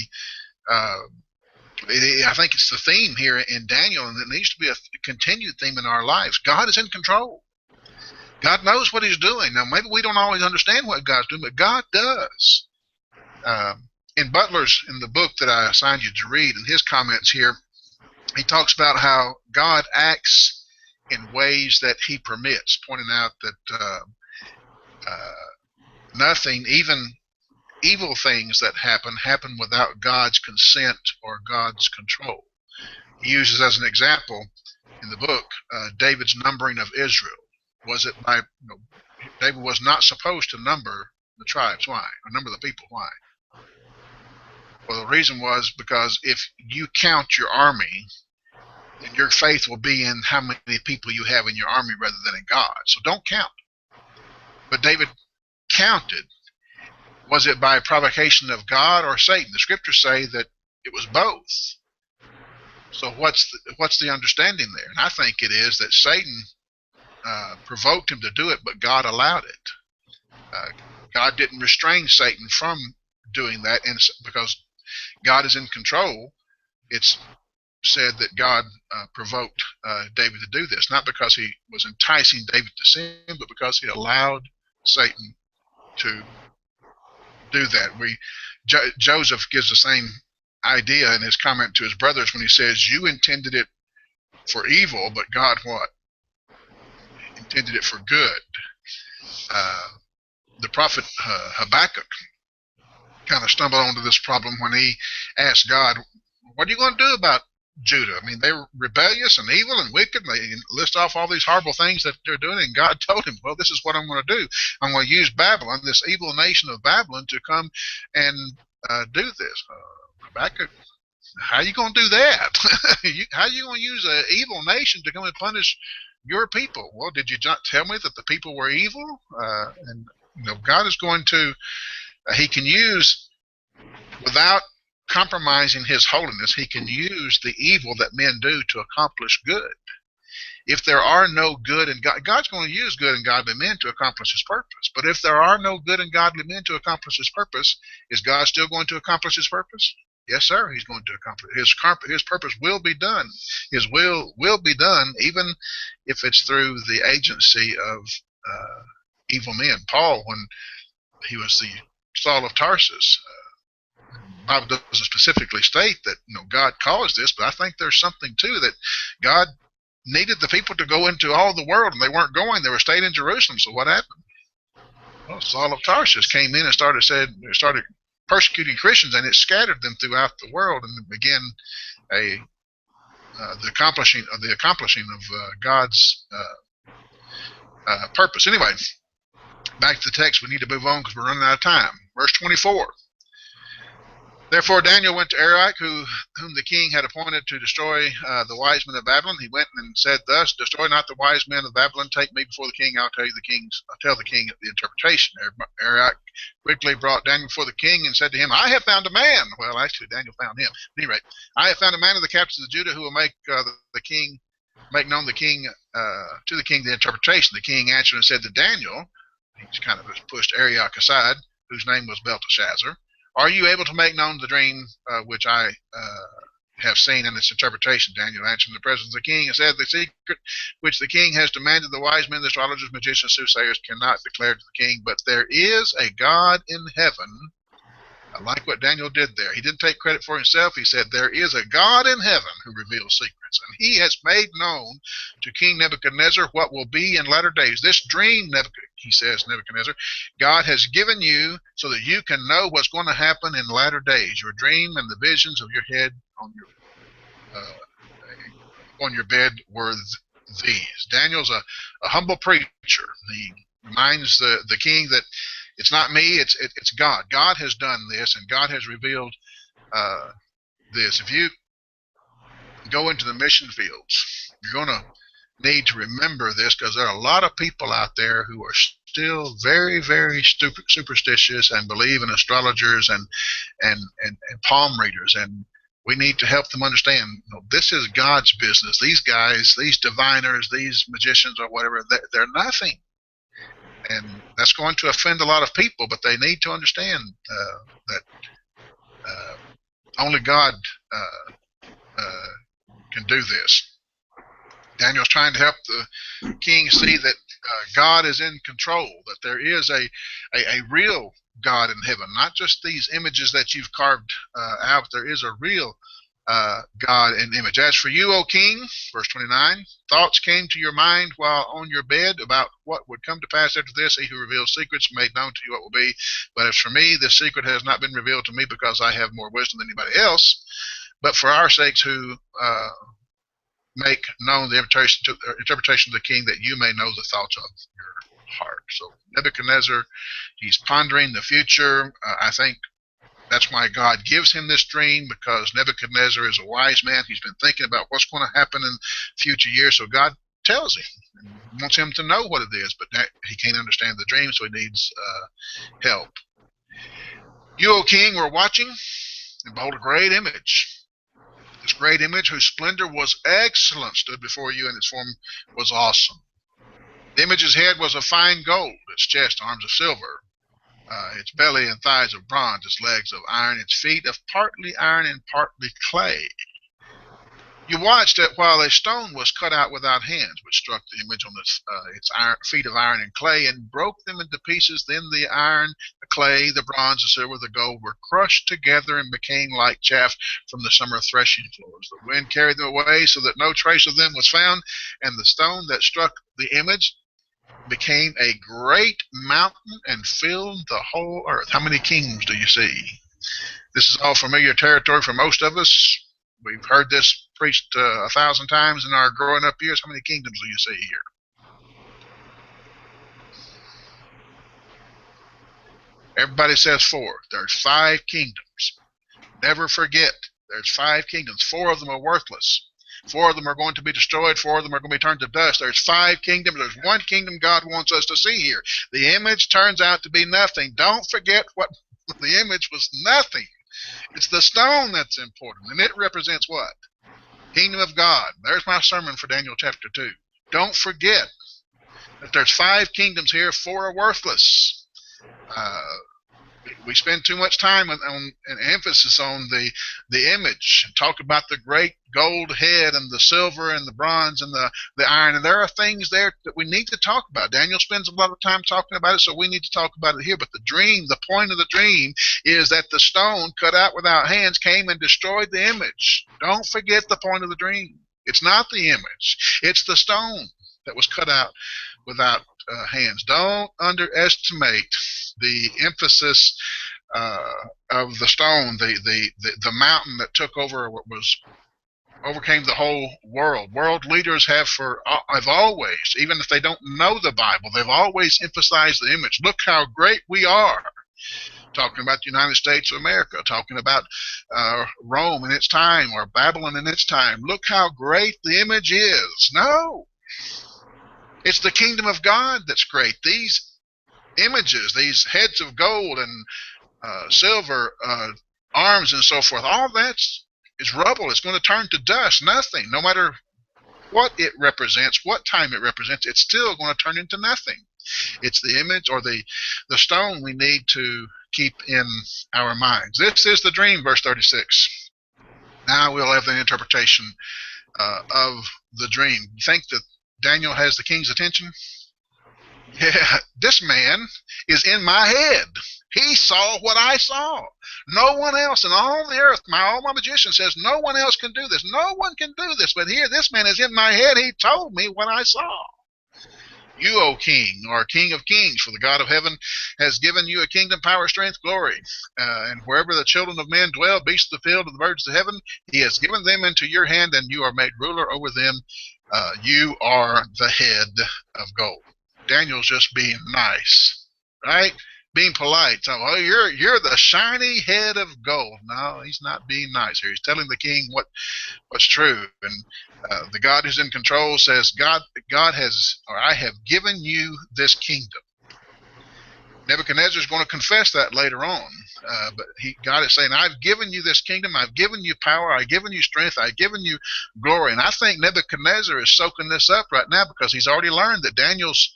I think it's the theme here in Daniel, and it needs to be a continued theme in our lives. God is in control. God knows what he's doing. Now, maybe we don't always understand what God's doing, but God does. In Butler's, in the book that I assigned you to read, in his comments here, he talks about how God acts in ways that he permits, pointing out that nothing, even evil things that happen without God's consent or God's control. He uses as an example in the book David's numbering of Israel. Was it by David was not supposed to number the tribes. Why? Or number the people. Why? Well, the reason was because if you count your army, then your faith will be in how many people you have in your army rather than in God. So don't count. But David counted. Was it by provocation of God or Satan? The scriptures say that it was both. So what's the understanding there? And I think it is that Satan provoked him to do it, but God allowed it. God didn't restrain Satan from doing that, and because God is in control, it's said that God provoked David to do this, not because he was enticing David to sin, but because he allowed Satan to do that. Joseph gives the same idea in his comment to his brothers when he says, you intended it for evil, but God what? Intended it for good. The prophet Habakkuk kind of stumbled onto this problem when he asked God, what are you going to do about Judah? I mean, they're rebellious and evil and wicked. And they list off all these horrible things that they're doing. And God told him, well, this is what I'm going to do. I'm going to use Babylon, this evil nation of Babylon, to come and do this. Habakkuk, how are you going to do that? How are you going to use an evil nation to come and punish your people? Well, did you not tell me that the people were evil? And God is going to, he can use, without compromising his holiness, he can use the evil that men do to accomplish good. If there are no good and God's going to use good and godly men to accomplish his purpose. But if there are no good and godly men to accomplish his purpose, is God still going to accomplish his purpose? Yes, sir. He's going to accomplish his purpose. Will be done. His will be done, even if it's through the agency of evil men. Paul, when he was the Saul of Tarsus, the Bible doesn't specifically state that God caused this, but I think there's something too that God needed the people to go into all the world, and they weren't going. They were staying in Jerusalem. So what happened? Well, Saul of Tarsus came in and started persecuting Christians, and it scattered them throughout the world, and began the accomplishing of God's purpose. Anyway, back to the text. We need to move on because we're running out of time. Verse 24. Therefore Daniel went to Arioch, whom the king had appointed to destroy the wise men of Babylon. He went and said thus, destroy not the wise men of Babylon. Take me before the king. I'll tell the king the interpretation. Arioch quickly brought Daniel before the king and said to him, I have found a man. Well, actually, Daniel found him. At any rate, I have found a man of the captains of Judah who will make known to the king the interpretation. The king answered and said to Daniel, he's kind of pushed Arioch aside, whose name was Belteshazzar, are you able to make known the dream which I have seen in its interpretation? Daniel answered in the presence of the king and said, the secret which the king has demanded the wise men, the astrologers, magicians, soothsayers cannot declare to the king, but there is a God in heaven. I like what Daniel did there. He didn't take credit for himself. He said, there is a God in heaven who reveals secrets, and he has made known to King Nebuchadnezzar what will be in latter days. This dream, he says, Nebuchadnezzar, God has given you so that you can know what's going to happen in latter days. Your dream and the visions of your head on your bed were these. Daniel's a humble preacher. He reminds the king that it's not me, it's God. God has done this, and God has revealed this. If you go into the mission fields, you're going to need to remember this, because there are a lot of people out there who are still very, very superstitious and believe in astrologers and palm readers, and we need to help them understand this is God's business. These guys, these diviners, these magicians or whatever, they're nothing. And that's going to offend a lot of people, but they need to understand that only God can do this. Daniel's trying to help the king see that God is in control, that there is a real God in heaven, not just these images that you've carved out. There is a real God in image. As for you, O king, verse 29, thoughts came to your mind while on your bed about what would come to pass after this. He who reveals secrets made known to you what will be. But as for me, this secret has not been revealed to me, because I have more wisdom than anybody else. But for our sakes who make known the interpretation of the king, that you may know the thoughts of your heart. So Nebuchadnezzar, he's pondering the future. I think that's why God gives him this dream, because Nebuchadnezzar is a wise man. He's been thinking about what's going to happen in future years. So God tells him and wants him to know what it is, but he can't understand the dream, so he needs help. You, O king, were watching, and behold, a great image. This great image, whose splendor was excellent, stood before you, and its form was awesome. The image's head was of fine gold, its chest, arms of silver, its belly and thighs of bronze, its legs of iron, its feet of partly iron and partly clay. You watched it while a stone was cut out without hands, which struck the image on its feet of iron and clay, and broke them into pieces. Then the iron, the clay, the bronze, the silver, the gold were crushed together and became like chaff from the summer threshing floors. The wind carried them away, so that no trace of them was found, and the stone that struck the image became a great mountain and filled the whole earth. How many kingdoms do you see? This is all familiar territory for most of us. We've heard this preached 1,000 times in our growing up years. How many kingdoms do you see here? Everybody says 4. There's 5 kingdoms. Never forget, there's 5 kingdoms. 4 of them are worthless. 4 of them are going to be destroyed. 4 of them are going to be turned to dust. There's 5 kingdoms. There's 1 kingdom God wants us to see here. The image turns out to be nothing. Don't forget what the image was. Nothing. It's the stone that's important, and it represents what? Kingdom of God. There's my sermon for Daniel chapter 2. Don't forget that there's 5 kingdoms here, 4 are worthless. We spend too much time on an emphasis on the image, talk about the great gold head and the silver and the bronze and the iron, and there are things there that we need to talk about. Daniel spends a lot of time talking about it, so we need to talk about it here. But the point of the dream is that the stone cut out without hands came and destroyed the image. Don't forget the point of the dream. It's not the image, it's the stone that was cut out without hands. Don't underestimate the emphasis of the stone, the mountain that took over overcame the whole world. World leaders have always, even if they don't know the Bible, they've always emphasized the image. Look how great we are. Talking about the United States of America, talking about Rome in its time or Babylon in its time. Look how great the image is. No. It's the kingdom of God that's great. These images, these heads of gold and silver, arms and so forth, all that is rubble. It's going to turn to dust, nothing. No matter what it represents, what time it represents, it's still going to turn into nothing. It's the image or the stone we need to keep in our minds. This is the dream, verse 36. Now we'll have the interpretation of the dream. You think that Daniel has the king's attention? Yeah, this man is in my head. He saw what I saw. No one else in all the earth, all my magician says, no one else can do this. No one can do this. But here, this man is in my head. He told me what I saw. You, O king, are king of kings, for the God of heaven has given you a kingdom, power, strength, glory. And wherever the children of men dwell, beasts of the field, and the birds of heaven, he has given them into your hand, and you are made ruler over them. You are the head of gold. Daniel's just being nice, right? Being polite. So, oh, you're the shiny head of gold. No, he's not being nice here. He's telling the king what's true. And the God who's in control says, God has, or I have given you this kingdom. Nebuchadnezzar is going to confess that later on. But God is saying, I've given you this kingdom. I've given you power. I've given you strength. I've given you glory. And I think Nebuchadnezzar is soaking this up right now because he's already learned that Daniel's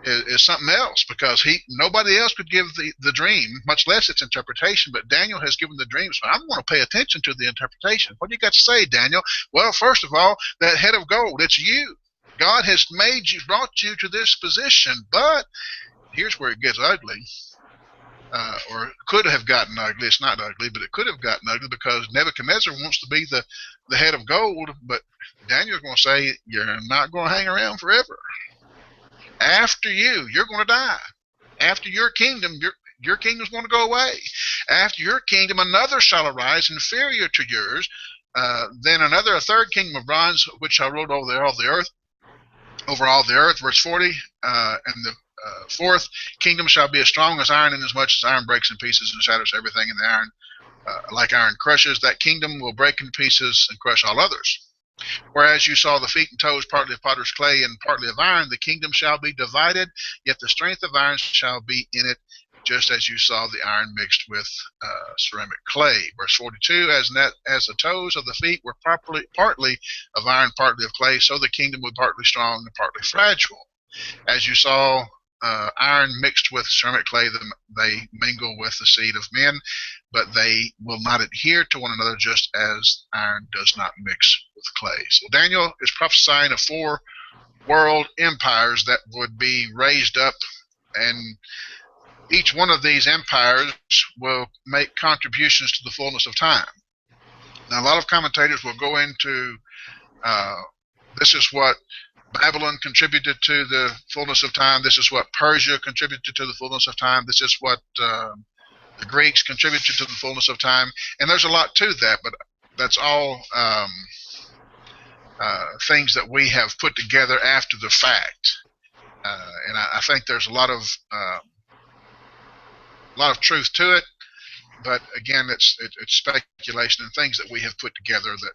is something else, because nobody else could give the dream, much less its interpretation, but Daniel has given the dream, so I'm going to pay attention to the interpretation. What do you got to say, Daniel? Well, first of all, that head of gold, it's you. God has brought you to this position, but here's where it gets ugly, or could have gotten ugly. It's not ugly, but it could have gotten ugly because Nebuchadnezzar wants to be the head of gold, but Daniel's going to say, you're not going to hang around forever. After you're going to die. After your kingdom, your kingdom's going to go away. After your kingdom, another shall arise inferior to yours. Then a third kingdom of bronze, which shall rule over all the earth. Verse 40. And the fourth kingdom shall be as strong as iron, inasmuch as iron breaks in pieces and shatters everything in the iron, like iron crushes. That kingdom will break in pieces and crush all others. Whereas you saw the feet and toes partly of potter's clay and partly of iron, the kingdom shall be divided, yet the strength of iron shall be in it, just as you saw the iron mixed with ceramic clay. Verse 42, as the toes of the feet were partly of iron, partly of clay, so the kingdom was partly strong and partly fragile. As you saw iron mixed with ceramic clay, they mingle with the seed of men, but they will not adhere to one another, just as iron does not mix with clay. So Daniel is prophesying of 4 world empires that would be raised up, and each one of these empires will make contributions to the fullness of time. Now, a lot of commentators will go into this is what Babylon contributed to the fullness of time. This is what Persia contributed to the fullness of time. This is what the Greeks contributed to the fullness of time. And there's a lot to that, but that's all things that we have put together after the fact. And I think there's a lot of truth to it. But again, it's speculation and things that we have put together that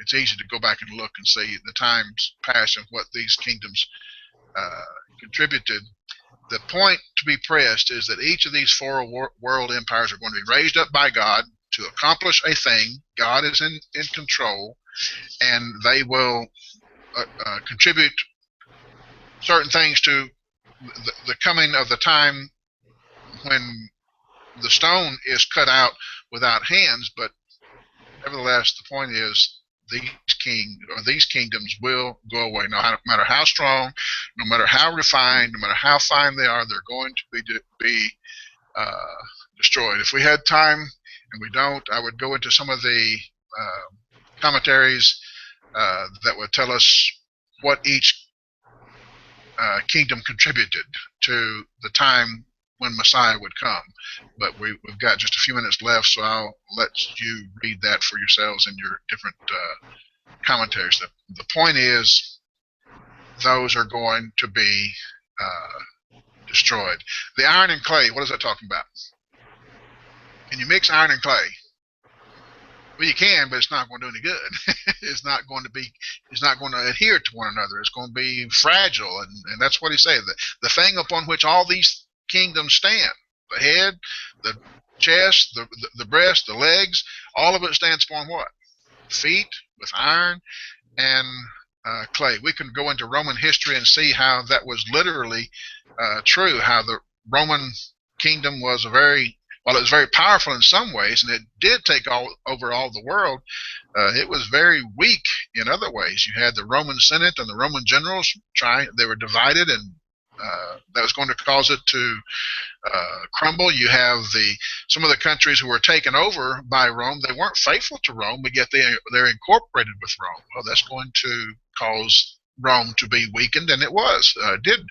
it's easy to go back and look and see the times past and what these kingdoms contributed. The point to be pressed is that each of these 4 world empires are going to be raised up by God to accomplish a thing. God is in control. and they will contribute certain things to the coming of the time when the stone is cut out without hands. But nevertheless, the point is these kingdoms will go away. No matter how strong, no matter how refined, no matter how fine they are, they're going to be destroyed. If we had time, and we don't, I would go into some of the commentaries that would tell us what each kingdom contributed to the time when Messiah would come. But we've got just a few minutes left, so I'll let you read that for yourselves in your different commentaries. The point is, those are going to be destroyed. The iron and clay, what is that talking about? Can you mix iron and clay? Well, you can, but it's not going to do any good. It's not going to adhere to one another. It's going to be fragile, and that's what he said. The thing upon which all these kingdoms stand, the head, the chest, the breast, the legs, all of it stands upon what? Feet with iron and clay. We can go into Roman history and see how that was literally true, how the Roman kingdom was while it was very powerful in some ways, and it did take over all the world, it was very weak in other ways. You had the Roman Senate and the Roman generals they were divided, and that was going to cause it to crumble. You have some of the countries who were taken over by Rome. They weren't faithful to Rome, but yet they're incorporated with Rome. Well, that's going to cause Rome to be weakened, and it did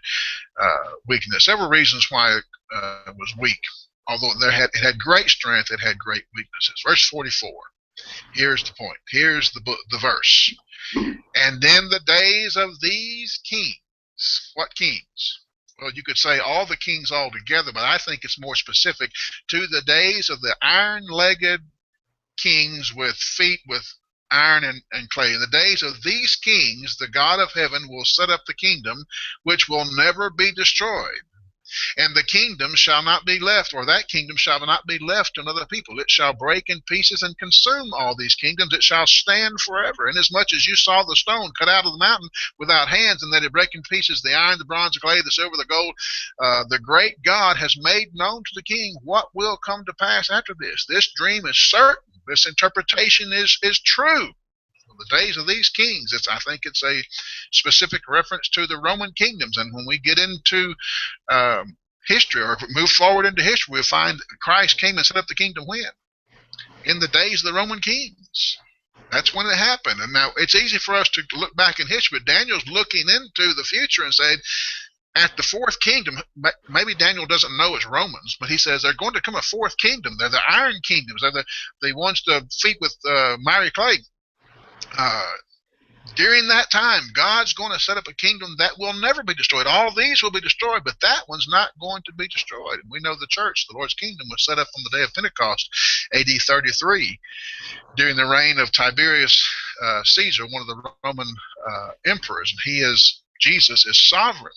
weaken it. Several reasons why it was weak. Although it had great strength, it had great weaknesses. Verse 44. Here's the point. Here's the verse. And then the days of these kings. What kings? Well, you could say all the kings all together, but I think it's more specific to the days of the iron-legged kings with feet with iron and clay. In the days of these kings, the God of heaven will set up the kingdom which will never be destroyed. And the kingdom shall not be left, or that kingdom shall not be left to another people. It shall break in pieces and consume all these kingdoms. It shall stand forever. Inasmuch as you saw the stone cut out of the mountain without hands, and that it break in pieces the iron, the bronze, the clay, the silver, the gold, the great God has made known to the king what will come to pass after this. This dream is certain. This interpretation is true. The days of these kings, I think it's a specific reference to the Roman kingdoms. And when we get into history, or move forward into history, we'll find Christ came and set up the kingdom when? In the days of the Roman kings. That's when it happened. And now it's easy for us to look back in history, but Daniel's looking into the future and said, at the fourth kingdom, maybe Daniel doesn't know it's Romans, but he says they're going to come a fourth kingdom. They're the iron kingdoms. They're the ones to feet with miry clay. During that time, God's going to set up a kingdom that will never be destroyed. All these will be destroyed, but that one's not going to be destroyed. And we know the church, the Lord's kingdom, was set up on the day of Pentecost, AD 33, during the reign of Tiberius Caesar, one of the Roman emperors. And Jesus is sovereign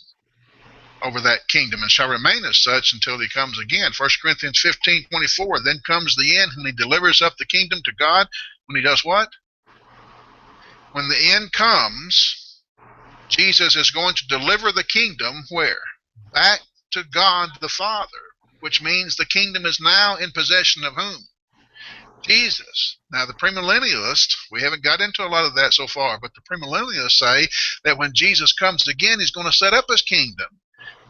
over that kingdom and shall remain as such until he comes again. 1 Corinthians 15:24, then comes the end when he delivers up the kingdom to God. When he does what? When the end comes, Jesus is going to deliver the kingdom where? Back to God the Father, which means the kingdom is now in possession of whom? Jesus. Now the premillennialists, we haven't got into a lot of that so far, but the premillennialists say that when Jesus comes again, he's going to set up his kingdom.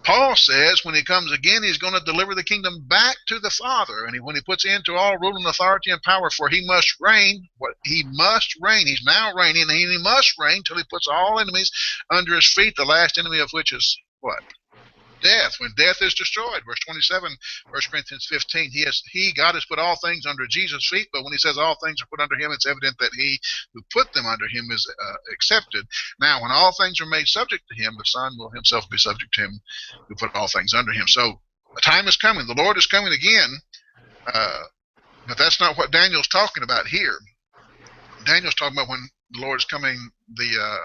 Paul says when he comes again, he's going to deliver the kingdom back to the Father. And when he puts into all rule and authority and power, for he must reign. He must reign. He's now reigning, and he must reign till he puts all enemies under his feet, the last enemy of which is what? Death. When death is destroyed. Verse 27, 1 Corinthians 15, God has put all things under Jesus' feet, but when he says all things are put under him, it's evident that he who put them under him is accepted. Now, when all things are made subject to him, the Son will himself be subject to him who put all things under him. So, a time is coming. The Lord is coming again, but that's not what Daniel's talking about here. Daniel's talking about when the Lord is coming the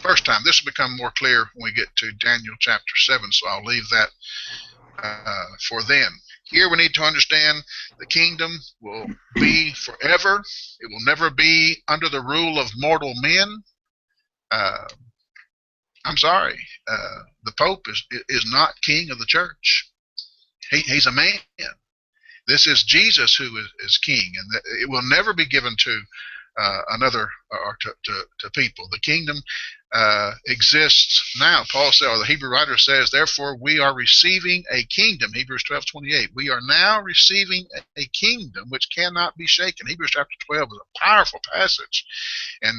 first time. This will become more clear when we get to Daniel chapter 7, so I'll leave that for then. Here we need to understand the kingdom will be forever. It will never be under the rule of mortal men. I'm sorry, the Pope is not king of the church. He's a man. This is Jesus who is king, and it will never be given to another or to people. The kingdom exists now. Paul said, or the Hebrew writer says, therefore we are receiving a kingdom. Hebrews 12:28. We are now receiving a kingdom which cannot be shaken. Hebrews chapter 12 is a powerful passage, and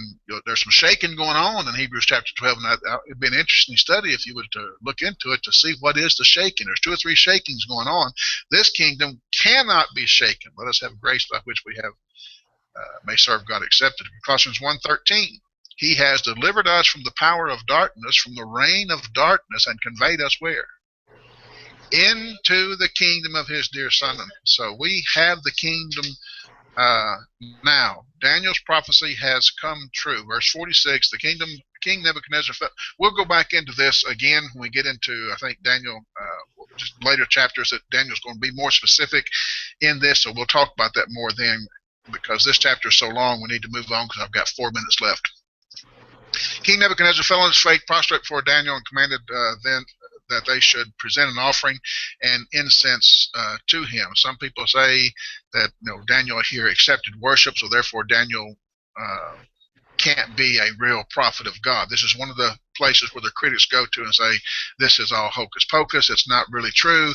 there's some shaking going on in Hebrews chapter 12, and it'd be an interesting study if you were to look into it to see what is the shaking. There's 2 or 3 shakings going on. This kingdom cannot be shaken. Let us have grace by which we have may serve God accepted. Colossians 1:13. He has delivered us from the power of darkness, from the reign of darkness, and conveyed us where? Into the kingdom of his dear Son. So we have the kingdom now. Daniel's prophecy has come true. Verse 46, the kingdom, King Nebuchadnezzar fell. We'll go back into this again when we get into, I think, Daniel, just later chapters that Daniel's going to be more specific in this, so we'll talk about that more then, because this chapter is so long, we need to move on because I've got 4 minutes left. King Nebuchadnezzar fell on his face, prostrate before Daniel, and commanded then that they should present an offering and incense to him. Some people say that Daniel here accepted worship, so therefore Daniel can't be a real prophet of God. This is one of the places where the critics go to and say this is all hocus pocus. It's not really true.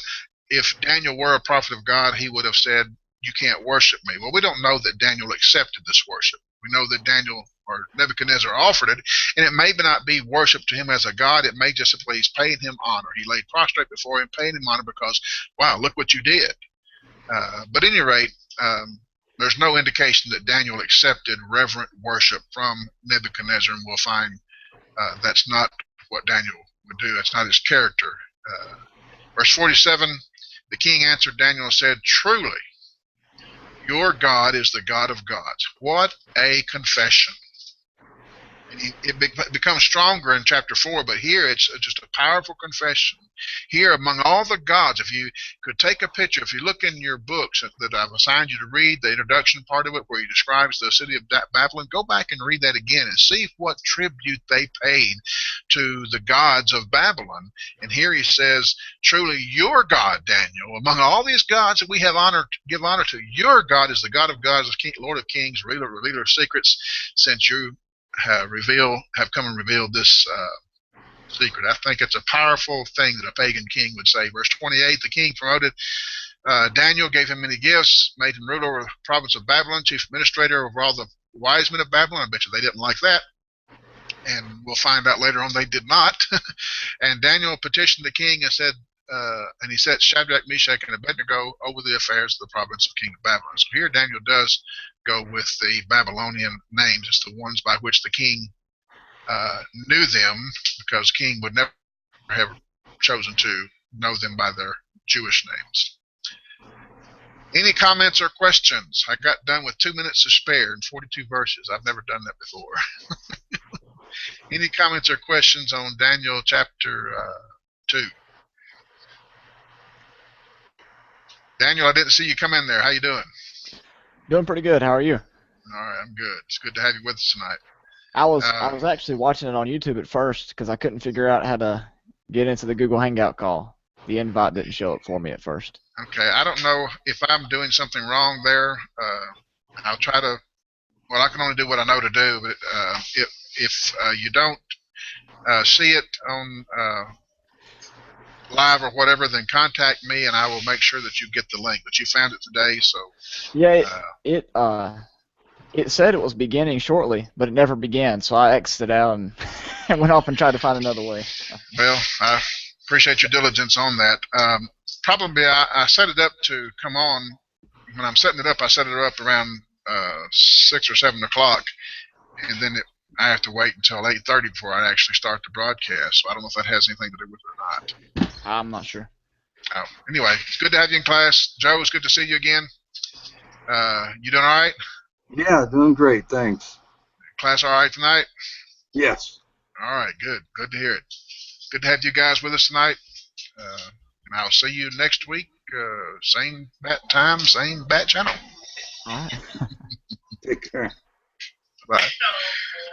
If Daniel were a prophet of God, he would have said, you can't worship me. Well, we don't know that Daniel accepted this worship. We know that Daniel or Nebuchadnezzar offered it, and it may not be worship to him as a god. It may just simply he's paying him honor. He laid prostrate before him, paying him honor because, wow, look what you did. But at any rate, there's no indication that Daniel accepted reverent worship from Nebuchadnezzar, and we'll find that's not what Daniel would do. That's not his character. Verse 47, the king answered Daniel and said, truly, your God is the God of gods. What a confession. It becomes stronger in chapter 4, but here it's just a powerful confession. Here, among all the gods, if you could take a picture, if you look in your books that I've assigned you to read, the introduction part of it where he describes the city of Babylon, go back and read that again and see what tribute they paid to the gods of Babylon. And here he says, truly your God, Daniel, among all these gods that we have give honor to, your God is the God of gods, Lord of kings, revealer of secrets, since you have come and revealed this secret. I think it's a powerful thing that a pagan king would say. Verse 28, the king promoted Daniel, gave him many gifts, made him ruler over the province of Babylon, chief administrator over all the wise men of Babylon. I bet you they didn't like that. And we'll find out later on they did not. And Daniel petitioned the king and said, and he set Shadrach, Meshach, and Abednego over the affairs of the province of King of Babylon. So here Daniel does go with the Babylonian names. It's the ones by which the king knew them, because king would never have chosen to know them by their Jewish names. Any comments or questions? I got done with 2 minutes to spare and 42 verses. I've never done that before. Any comments or questions on Daniel chapter 2? Daniel, I didn't see you come in there. How you doing? Doing pretty good. How are you? All right, I'm good. It's good to have you with us tonight. I was actually watching it on YouTube at first because I couldn't figure out how to get into the Google Hangout call. The invite didn't show up for me at first. Okay, I don't know if I'm doing something wrong there. I'll try to. Well, I can only do what I know to do. But if you don't see it on live or whatever, then contact me and I will make sure that you get the link. But you found it today, so yeah, it said it was beginning shortly, but it never began. So I exited out and went off and tried to find another way. Well, I appreciate your diligence on that. Probably I set it up to come on. When I'm setting it up, I set it up around 6 or 7 o'clock, and then I have to wait until 8:30 before I actually start the broadcast. So I don't know if that has anything to do with it or not. I'm not sure. Oh, anyway, it's good to have you in class. Joe, it's good to see you again. You doing all right? Yeah, doing great, thanks. Class all right tonight? Yes. All right, good. Good to hear it. Good to have you guys with us tonight. And I'll see you next week. Same bat time, same bat channel. All right. Take care. Bye.